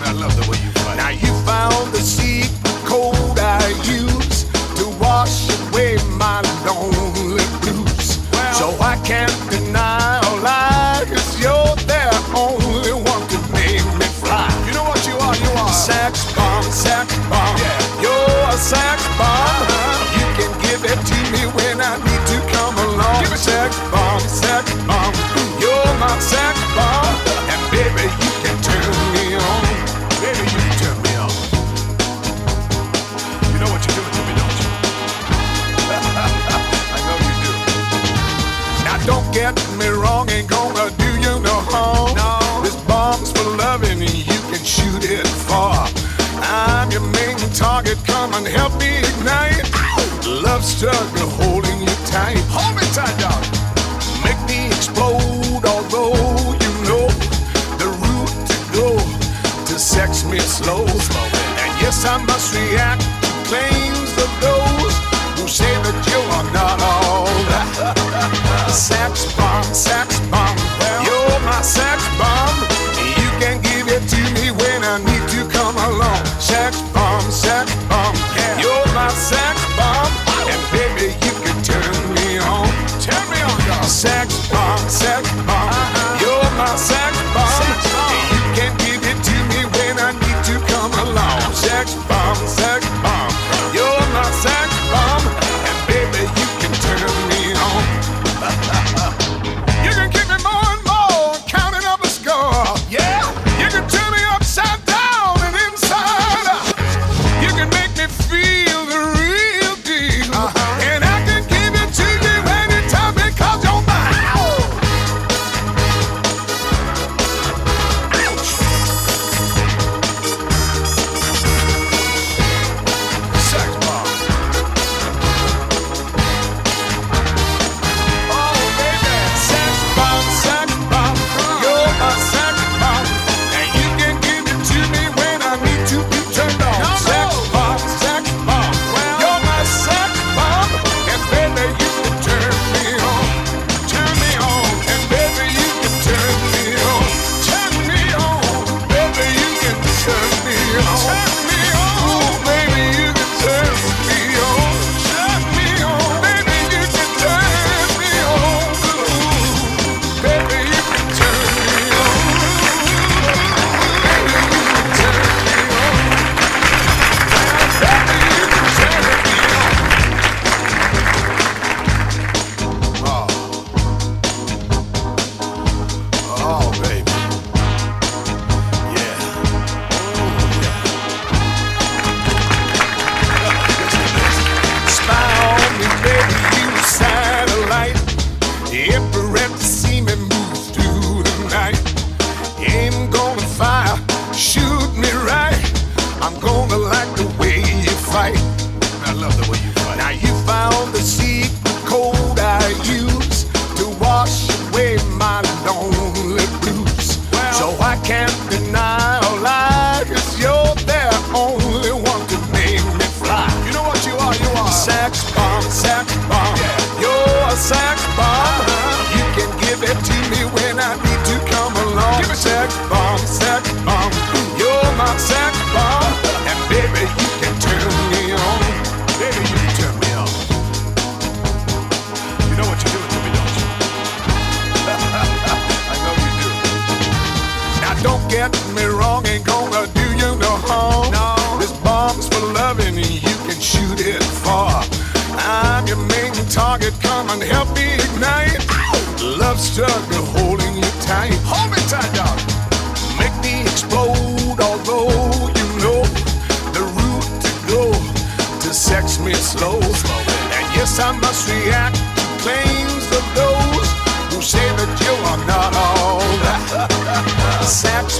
I love the way you fight. Now you found the secret code I use to wash away my lonely blues. Well, so I can't deny or lie, 'cause you're the only one to make me fly. you know what you are? You are. Sax bomb, Yeah. you're a sax bomb. You can give it to me when I need to come along. Give it to sax bomb, you're my sax bomb. And baby, you can turn me on. Baby, you can turn me on. You know what you're doing to me, don't you? I know you do. Now don't get me wrong, ain't gonna do you no harm. No. This bomb's for loving and you can shoot it far. I'm your main target, come and help me ignite. Love struggle holding you tight. Hold me tight, dog. Make me explode, although you know the route to go to sex me slow. And yes, I must react to claims of those who say that you are not all that. Sax bomb, you're my sax bomb. You can give it to me when I need to come along. Sax bomb, Yeah. you're my sax bomb. And baby, you can turn me on. Turn me on, dog. Sax bomb, you're my sax bomb. Sax bomb. You can give it to me when I need to come along. Sax bomb, you're my sax bomb. And baby, you can turn me on. You can keep me more and more, counting up a score. Yeah. You can turn me upside down and inside out. You can make me feel the real deal. And I can give it to you anytime because you're mine. Ouch. Sex bomb. Oh, baby. Sax bomb, you're my sax bomb. And you can give it to me when I need to be turned on. No, no. Sax bomb, you're my sax bomb. And baby, you can turn me on. Turn me on. And baby, you can turn me on. Turn me on. Baby, you can turn me on. Turn me on. Ooh, baby, you can turn me on. Turn me on. Baby, you can turn me on. Ooh, baby, you can turn me on. Baby, you can turn me on. Baby, you can turn me on. Oh, baby. Yeah. Spy on me, baby, you satellite. Every to see me move through the night. Ain't gonna fire, shoot me right. I'm gonna like the way you fight. I love the way you fight. Now you found the secret code I use to wash away my lonely blues. Well, so I can't deny or lie, 'cause you're the only one to make me fly. you know what you are? You are. Sax bomb, Yeah. you're a sax bomb. You can give it to me when I need to come along. Give it to sax bomb, you're my sax bomb. And baby, you can turn me on. Baby, you can turn me on. You know what you're doing to me, don't you? I know you do. Now don't get me wrong, ain't gonna do you no harm. No. This bomb's for loving and you can shoot it far. I'm your main target, come and help me ignite. Love struggle holding you tight. Hold me tight, dog. Make me explode, although you know the route to go to sex me slow. And yes, I must react to claims of those who say that you are not all that. Sax